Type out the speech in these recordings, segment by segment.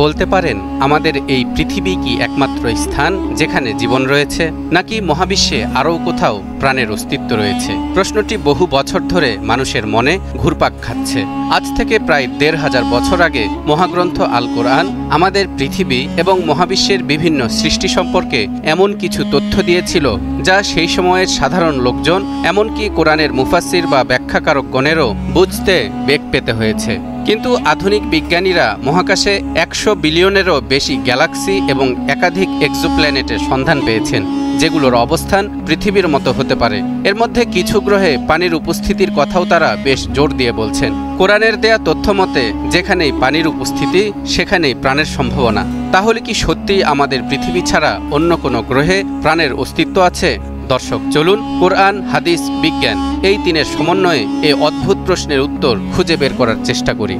বলতে পারেন আমাদের এই পৃথিবী কি একমাত্র স্থান যেখানে জীবন রয়েছে, নাকি মহাবিশ্বে আরও কোথাও প্রাণের অস্তিত্ব রয়েছে? প্রশ্নটি বহু বছর ধরে মানুষের মনে ঘুরপাক খাচ্ছে। আজ থেকে প্রায় ১৫০০ বছর আগে মহাগ্রন্থ আল কোরআন আমাদের পৃথিবী এবং মহাবিশ্বের বিভিন্ন সৃষ্টি সম্পর্কে এমন কিছু তথ্য দিয়েছিল যা সেই সময়ের সাধারণ লোকজন, এমনকি কোরআনের মুফাসসির বা ব্যাখ্যাকারকগণেরও বুঝতে বেগ পেতে হয়েছে। কিন্তু আধুনিক বিজ্ঞানীরা মহাকাশে ১০০ বিলিয়নেরও বেশি গ্যালাক্সি এবং একাধিক এক্সোপ্ল্যানেটের সন্ধান পেয়েছেন, যেগুলোর অবস্থান পৃথিবীর মতো হতে পারে। এর মধ্যে কিছু গ্রহে পানির উপস্থিতির কথাও তারা বেশ জোর দিয়ে বলছেন। কোরআনের দেয়া তথ্য মতে যেখানেই পানির উপস্থিতি সেখানেই প্রাণের সম্ভাবনা। তাহলে কি সত্যিই আমাদের পৃথিবী ছাড়া অন্য কোনো গ্রহে প্রাণের অস্তিত্ব আছে? দর্শক, চলুন কোরআন, হাদিস, বিজ্ঞান এই তিনের সমন্বয়ে এই অদ্ভুত প্রশ্নের উত্তর খুঁজে বের করার চেষ্টা করি।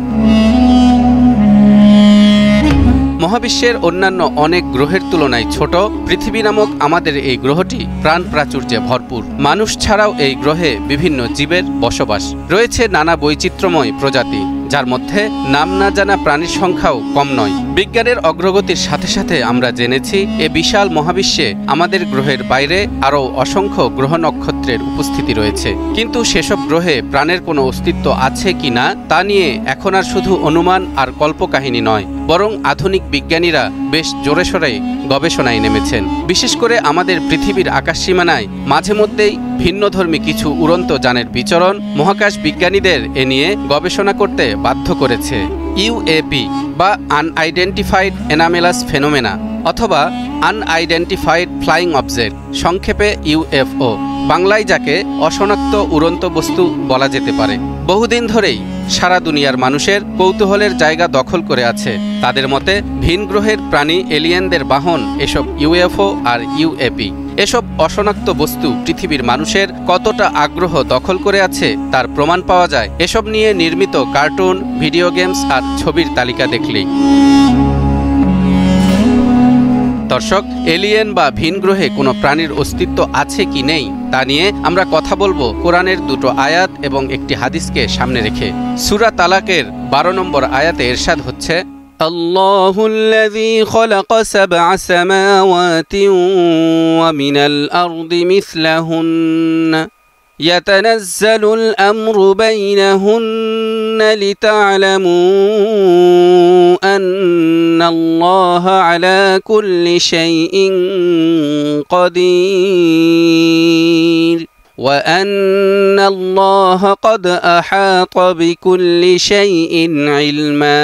মহাবিশ্বের অন্যান্য অনেক গ্রহের তুলনায় ছোট পৃথিবী নামক আমাদের এই গ্রহটি প্রাণ প্রাচুর্যে ভরপুর। মানুষ ছাড়াও এই গ্রহে বিভিন্ন জীবের বসবাস রয়েছে, নানা বৈচিত্র্যময় প্রজাতি, যার মধ্যে নাম না জানা প্রাণীর সংখ্যাও কম নয়। বিজ্ঞানের অগ্রগতির সাথে সাথে আমরা জেনেছি এ বিশাল মহাবিশ্বে আমাদের গ্রহের বাইরে আরও অসংখ্য গ্রহ নক্ষত্রের উপস্থিতি রয়েছে। কিন্তু সেসব গ্রহে প্রাণের কোনো অস্তিত্ব আছে কি না তা নিয়ে এখন আর শুধু অনুমান আর কল্পকাহিনী নয়, বরং আধুনিক বিজ্ঞানীরা বেশ জোরে সোরে গবেষণায় নেমেছেন। বিশেষ করে আমাদের পৃথিবীর আকাশসীমানায় মাঝে মধ্যেই ভিন্নধর্মী কিছু উড়ন্ত যানের বিচরণ মহাকাশ বিজ্ঞানীদের এ নিয়ে গবেষণা করতে বাধ্য করেছে। ইউএপি বা আনআইডেন্টিফাইড অ্যানোমালাস ফেনোমেনা অথবা আনআইডেন্টিফাইড ফ্লাইং অবজেক্ট, সংক্ষেপে ইউএফও, বাংলায় যাকে অশনাক্ত উড়ন্ত বস্তু বলা যেতে পারে, বহুদিন ধরেই সারা দুনিয়ার মানুষের কৌতূহলের জায়গা দখল করে আছে। তাদের মতে ভিন গ্রহের প্রাণী, এলিয়েনদের বাহন এসব ইউএফও আর ইউএপি। এসব অশনাক্ত বস্তু পৃথিবীর মানুষের কতটা আগ্রহ দখল করে আছে তার প্রমাণ পাওয়া যায় এসব নিয়ে নির্মিত কার্টুন, ভিডিও গেমস আর ছবির তালিকা দেখলেই। দর্শক, এলিয়েন বা ভিন গ্রহে কোনো প্রাণীর অস্তিত্ব আছে কি নেই তা নিয়ে আমরা কথা বলবো কোরআনের দুটো আয়াত এবং একটি হাদিসকে সামনে রেখে। সূরা তালাকের ১২ নম্বর আয়াতে ইরশাদ হচ্ছে, আল্লাহুল্লাযী খালাকা সাবআ সামাওয়াতিন ওয়া মিনাল আরদি মিসলাহুন্না ইয়াতানাজ্জালুল আমরু বাইনাহুন্না লিতা'লামু আন্নাল্লাহা আলা কুল্লি শাইইন কাদির ওয়া আন্নাল্লাহা ক্বাদ আহাতা বিকুল্লি শাইইন ইলমা।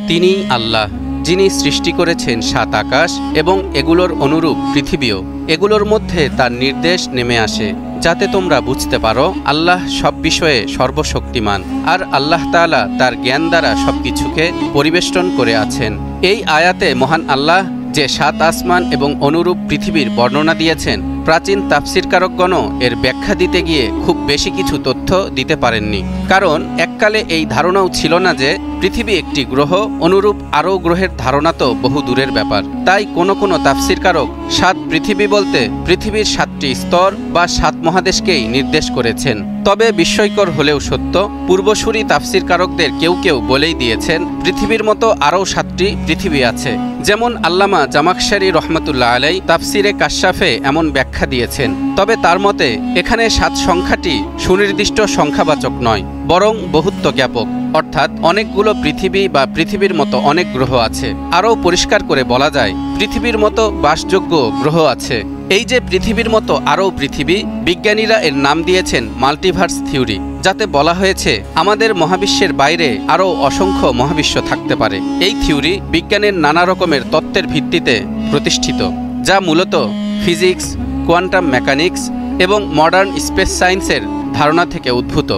তিনি আল্লাহ, যিনি সৃষ্টি করেছেন ৭ আকাশ এবং এগুলোর অনুরূপ পৃথিবীও। এগুলোর মধ্যে তার নির্দেশ নেমে আসে যাতে তোমরা বুঝতে পারো আল্লাহ সব বিষয়ে সর্বশক্তিমান, আর আল্লাহ তাআলা তার জ্ঞান দ্বারা সবকিছুকে পরিবেষ্টন করে আছেন। এই আয়াতে মহান আল্লাহ যে ৭ আসমান এবং অনুরূপ পৃথিবীর বর্ণনা দিয়েছেন, প্রাচীন তাফসীরকারকগণও এর ব্যাখ্যা দিতে গিয়ে খুব বেশি কিছু তথ্য দিতে পারেননি। কারণ এককালে এই ধারণাও ছিল না যে পৃথিবী একটি গ্রহ, অনুরূপ আরও গ্রহের ধারণা তো বহু দূরের ব্যাপার। তাই কোনো কোনো তাফসীরকারক ৭ পৃথিবী বলতে পৃথিবীর ৭টি স্তর বা ৭ মহাদেশকেই নির্দেশ করেছেন। তবে বিস্ময়কর হলেও সত্য, পূর্বসূরি তাফসীরকারকদের কেউ কেউ বলেই দিয়েছেন পৃথিবীর মতো আরও ৭টি পৃথিবী আছে। যেমন আল্লামা জামাখশারী রহমতুল্লাহ আলাই তাফসিরে কাশশাফে এমন ব্যাখ্যা দিয়েছেন। তবে তার মতে এখানে ৭ সংখ্যাটি সুনির্দিষ্ট সংখ্যাবাচক নয়, বরং বহুত্ব জ্ঞাপক, অর্থাৎ অনেকগুলো পৃথিবী বা পৃথিবীর মতো অনেক গ্রহ আছে। আরও পরিষ্কার করে বলা যায় পৃথিবীর মতো বাসযোগ্য গ্রহ আছে। এই যে পৃথিবীর মতো আরও পৃথিবী, বিজ্ঞানীরা এর নাম দিয়েছেন মাল্টিভার্স থিওরি, যাতে বলা হয়েছে আমাদের মহাবিশ্বের বাইরে আরও অসংখ্য মহাবিশ্ব থাকতে পারে। এই থিওরি বিজ্ঞানের নানা রকমের তত্ত্বের ভিত্তিতে প্রতিষ্ঠিত, যা মূলত ফিজিক্স, কোয়ান্টাম মেকানিক্স এবং মডার্ন স্পেস সায়েন্সের ধারণা থেকে উদ্ভূত।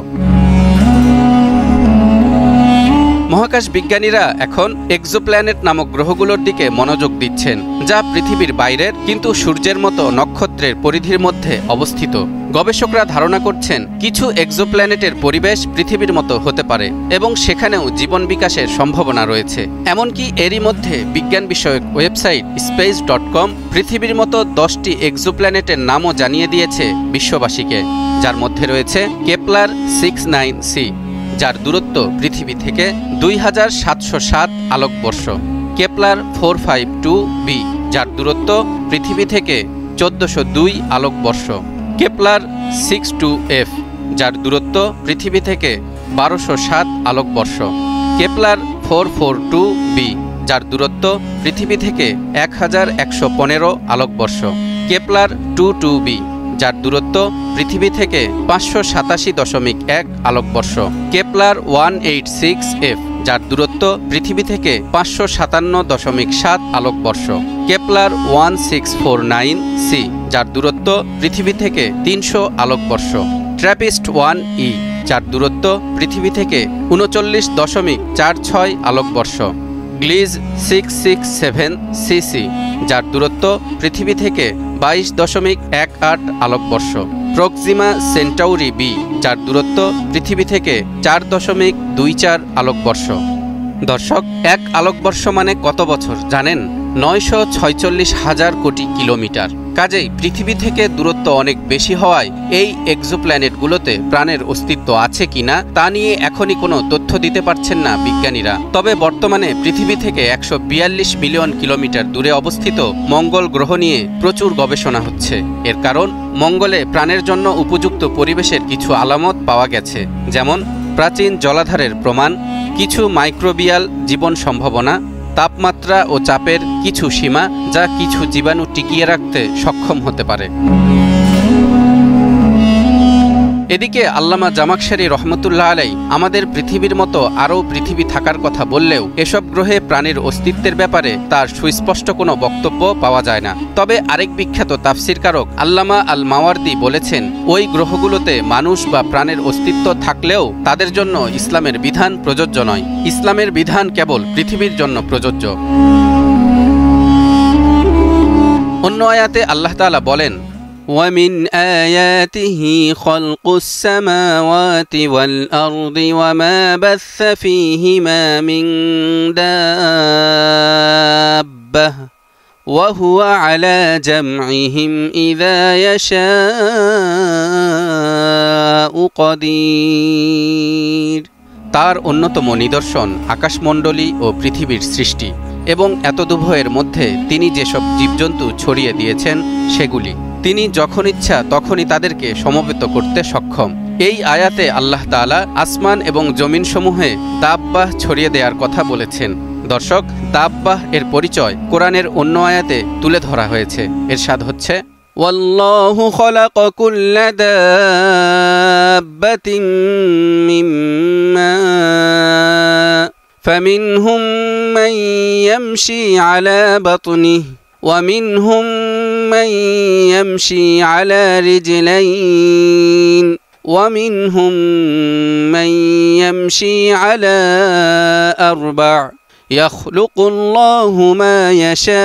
মহাকাশ বিজ্ঞানীরা এখন এক্সোপ্ল্যানেট নামক গ্রহগুলোর দিকে মনোযোগ দিচ্ছেন, যা পৃথিবীর বাইরের কিন্তু সূর্যের মতো নক্ষত্রের পরিধির মধ্যে অবস্থিত। গবেষকরা ধারণা করছেন কিছু এক্সোপ্ল্যানেটের পরিবেশ পৃথিবীর মতো হতে পারে এবং সেখানেও জীবন বিকাশের সম্ভাবনা রয়েছে। এমনকি এরই মধ্যে বিজ্ঞান বিষয়ক ওয়েবসাইট space.com পৃথিবীর মতো 10টি এক্সোপ্ল্যানেটের নামও জানিয়ে দিয়েছে বিশ্ববাসীকে, যার মধ্যে রয়েছে কেপলার 69c, যার দূরত্ব পৃথিবী থেকে 2707 আলোকবর্ষ। কেপলার 452b, যার দূরত্ব পৃথিবী থেকে 1402 আলোকবর্ষ। কেপলার 62f, যার দূরত্ব পৃথিবী থেকে 1207 আলোকবর্ষ। কেপলার 442b, যার দূরত্ব পৃথিবী থেকে 1115 আলোকবর্ষ। কেপলার 22b, যার দূরত্ব পৃথিবী থেকে 587.1 আলোকবর্ষ। কেপলার 186f, যার দূরত্ব পৃথিবী থেকে 557.7 আলোকবর্ষ। কেপলার 1649c, যার দূরত্ব পৃথিবী থেকে 300 আলোকবর্ষ। ট্র্যাপিস্ট 1e, যার দূরত্ব পৃথিবী থেকে 39.46 আলোকবর্ষ। গ্লিজ 667cc, যার দূরত্ব পৃথিবী থেকে 22.18 আলোকবর্ষ। প্রক্সিমা সেন্টাউরি বি, যার দূরত্ব পৃথিবী থেকে 4.24 আলোকবর্ষ। দর্শক, 1 আলোকবর্ষ মানে কত বছর জানেন? 946,000 কোটি কিলোমিটার। কাজেই পৃথিবী থেকে দূরত্ব অনেক বেশি হওয়ায় এই এক্সোপ্ল্যানেটগুলোতে প্রাণের অস্তিত্ব আছে কিনা তা নিয়ে এখনই কোনো তথ্য দিতে পারছেন না বিজ্ঞানীরা। তবে বর্তমানে পৃথিবী থেকে 142 মিলিয়ন কিলোমিটার দূরে অবস্থিত মঙ্গল গ্রহ নিয়ে প্রচুর গবেষণা হচ্ছে। এর কারণ, মঙ্গলে প্রাণের জন্য উপযুক্ত পরিবেশের কিছু আলামত পাওয়া গেছে, যেমন প্রাচীন জলাধারের প্রমাণ, কিছু মাইক্রোবিয়াল জীবন সম্ভাবনা, তাপমাত্রা ও চাপের কিছু সীমা যা কিছু জীবাণু টিকিয়ে রাখতে সক্ষম হতে পারে। এদিকে আল্লামা জামাখশারি রহমতুল্লাহ আলাই আমাদের পৃথিবীর মতো আরও পৃথিবী থাকার কথা বললেও এসব গ্রহে প্রাণীর অস্তিত্বের ব্যাপারে তার সুস্পষ্ট কোনো বক্তব্য পাওয়া যায় না। তবে আরেক বিখ্যাত তাফসিরকারক আল্লামা আল মাওয়ার্দি বলেছেন, ওই গ্রহগুলোতে মানুষ বা প্রাণের অস্তিত্ব থাকলেও তাদের জন্য ইসলামের বিধান প্রযোজ্য নয়। ইসলামের বিধান কেবল পৃথিবীর জন্য প্রযোজ্য। অন্য আয়াতে আল্লাহ তাআলা বলেন, وَمِنْ آيَاتِهِ خَلْقُ السَّمَاوَاتِ وَالْأَرْضِ وَمَا بَثَّ فِيهِمَا مِنْ دَابَّةٍ وَهُوَ عَلَى جَمْعِهِمْ إِذَا يَشَاءُ قَدِيرٌ। তার অন্যতম নিদর্শন আকাশমণ্ডলী ও পৃথিবীর সৃষ্টি এবং এতদুভয়ের মধ্যে তিনি যেসব জীবজন্তু ছড়িয়ে দিয়েছেন সেগুলি তিনি যখন ইচ্ছা তখনই তাদেরকে সমবেত করতে সক্ষম। এই আয়াতে আল্লাহ তাআলা আসমান এবং জমিনসমূহে দাব্বাহ ছড়িয়ে দেওয়ার কথা বলেছেন। দর্শক, দাব্বাহ এর পরিচয় কোরআনের অন্য আয়াতে তুলে ধরা হয়েছে। ইরশাদ হচ্ছে, ওয়াল্লাহু খালাকা কুল্লা দাব্বাতিন মিম্মা ফামিনহুম মান ইয়ামশি আলা বাতনিহি ومنهم من يمشي على رجلين ومنهم من يمشي على أربع يخلق الله ما يشاء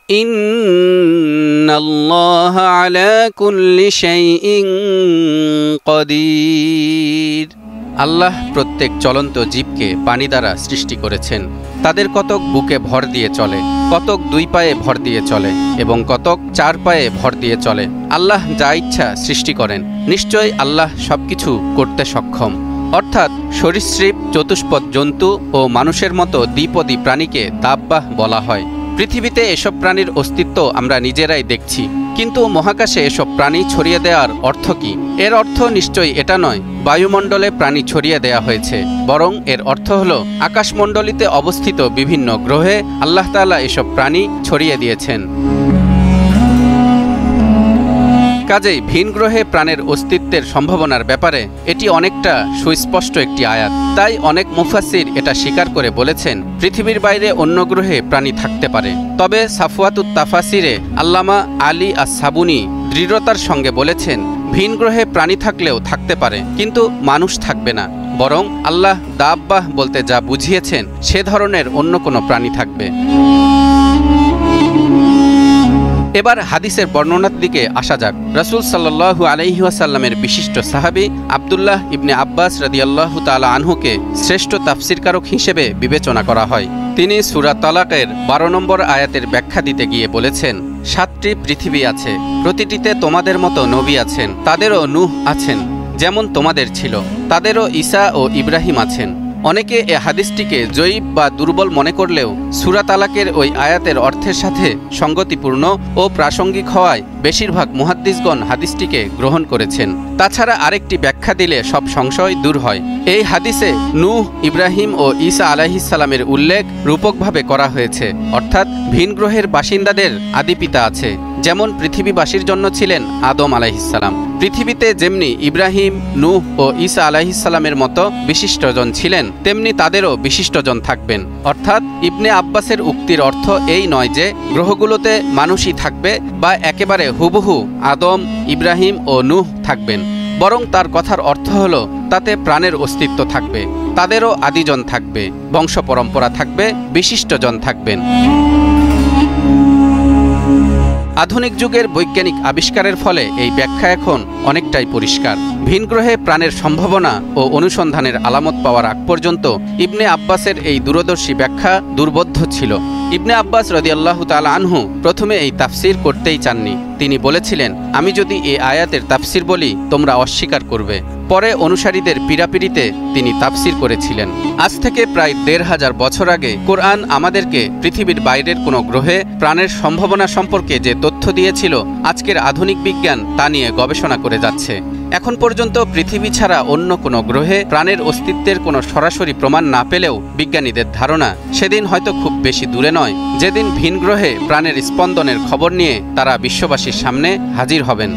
إن الله على كل شيء قدير। আল্লাহ প্রত্যেক চলন্ত জীবকে পানি দ্বারা সৃষ্টি করেছেন। তাদের কতক বুকে ভর দিয়ে চলে, কতক 2 পায়ে ভর দিয়ে চলে এবং কতক 4 পায়ে ভর দিয়ে চলে। আল্লাহ যা ইচ্ছা সৃষ্টি করেন। নিশ্চয় আল্লাহ সবকিছু করতে সক্ষম। অর্থাৎ সরীসৃপ, চতুষ্পদ জন্তু ও মানুষের মতো দ্বিপদী প্রাণীকে দাব্বাহ বলা হয়। পৃথিবীতে এসব প্রাণীর অস্তিত্ব আমরা নিজেরাই দেখছি, কিন্তু মহাকাশে এসব প্রাণী ছড়িয়ে দেওয়ার অর্থ কি? এর অর্থ নিশ্চয়ই এটা নয় বায়ুমণ্ডলে প্রাণী ছড়িয়ে দেয়া হয়েছে, বরং এর অর্থ হলো আকাশমণ্ডলীতে অবস্থিত বিভিন্ন গ্রহে আল্লাহ তাআলা এসব প্রাণী ছড়িয়ে দিয়েছেন। কাজেই ভিন গ্রহে প্রাণের অস্তিত্বের সম্ভাবনার ব্যাপারে এটি অনেকটা সুস্পষ্ট একটি আয়াত। তাই অনেক মুফাসসির এটা স্বীকার করে বলেছেন পৃথিবীর বাইরে অন্য গ্রহে প্রাণী থাকতে পারে। তবে সাফওয়াতুত তাফাসিরে আল্লামা আলী আস-সাবুনি দৃঢ়তার সঙ্গে বলেছেন, ভিন গ্রহে প্রাণী থাকলেও থাকতে পারে, কিন্তু মানুষ থাকবে না, বরং আল্লাহ দাব্বাহ বলতে যা বুঝিয়েছেন সে ধরনের অন্য কোনো প্রাণী থাকবে। এবার হাদিসের বর্ণনার দিকে আসা যাক। রাসূল সাল্লাল্লাহু আলাইহি ওয়াসাল্লামের বিশিষ্ট সাহাবী আব্দুল্লাহ ইবনে আব্বাস রাদিয়াল্লাহু তাআলা আনহুকে শ্রেষ্ঠ তাফসীরকারক হিসেবে বিবেচনা করা হয়। তিনি সূরা তালাকের 12 নম্বর আয়াতের ব্যাখ্যা দিতে গিয়ে বলেছেন, 7টি পৃথিবী আছে, প্রতিটিতে তোমাদের মতো নবী আছেন, তাদেরও নূহ আছেন যেমন তোমাদের ছিল, তাদেরও ঈসা ও ইব্রাহিম আছেন, অনেকে এ হাদিসটিকে জয়ীব বা দুর্বল মনে করলেও সূরা তালাকের ওই আয়াতের অর্থের সাথে সঙ্গতিপূর্ণ ও প্রাসঙ্গিক হওয়ায় বেশিরভাগ মুহাদ্দিসগণ হাদিসটিকে গ্রহণ করেছেন। তাছাড়া আরেকটি ব্যাখ্যা দিলে সব সংশয় দূর হয়। এই হাদিসে নূহ, ইব্রাহিম ও ঈসা আলাইহিস সালামের উল্লেখ রূপকভাবে করা হয়েছে, অর্থাৎ ভিন গ্রহের বাসিন্দাদের আদিপিতা আছে। যেমন পৃথিবীবাসীর জন্য ছিলেন আদম আলাইহিস সালাম, পৃথিবীতে যেমনি ইব্রাহিম, নূহ ও ঈসা আলাইহিস সালামের মতো বিশিষ্টজন ছিলেন, তেমনি তাদেরও বিশিষ্টজন থাকবেন। অর্থাৎ ইবনে আব্বাসের উক্তির অর্থ এই নয় যে গ্রহগুলোতে মানুষই থাকবে বা একেবারে হুবহু আদম, ইব্রাহিম ও নূহ থাকবেন, বরং তার কথার অর্থ হলো তাতে প্রাণের অস্তিত্ব থাকবে, তাদেরও আদিজন থাকবে, বংশ পরম্পরা থাকবে, বিশিষ্টজন থাকবেন। আধুনিক যুগের বৈজ্ঞানিক আবিষ্কারের ফলে এই ব্যাখ্যা এখন অনেকটাই পরিষ্কার। ভিনগ্রহে প্রাণের সম্ভাবনা ও অনুসন্ধানের আলামত পাওয়ার আগ পর্যন্ত ইবনে আব্বাসের এই দূরদর্শী ব্যাখ্যা দুর্বোধ্য ছিল। ইবনে আব্বাস রাদিয়াল্লাহু তাআলা আনহু প্রথমে এই তাফসির করতেই চাননি। তিনি বলেছিলেন, আমি যদি এই আয়াতের তাফসির বলি তোমরা অস্বীকার করবে। পরে অনুসারীদের পীড়াপিড়িতে তিনি তাফসির করেছিলেন। আজ থেকে প্রায় ১৫০০ বছর আগে কোরআন আমাদেরকে পৃথিবীর বাইরের কোনো গ্রহে প্রাণের সম্ভাবনা সম্পর্কে যে তথ্য দিয়েছিল, আজকের আধুনিক বিজ্ঞান তা নিয়ে গবেষণা করে যাচ্ছে। এখন পর্যন্ত পৃথিবী ছাড়া অন্য কোনো গ্রহে প্রাণের অস্তিত্বের কোনো সরাসরি প্রমাণ না পেলেও বিজ্ঞানীদের ধারণা সেদিন হয়তো খুব বেশি দূরে নয় যেদিন ভিন গ্রহে প্রাণের স্পন্দনের খবর নিয়ে তারা বিশ্ববাসীর সামনে হাজির হবেন।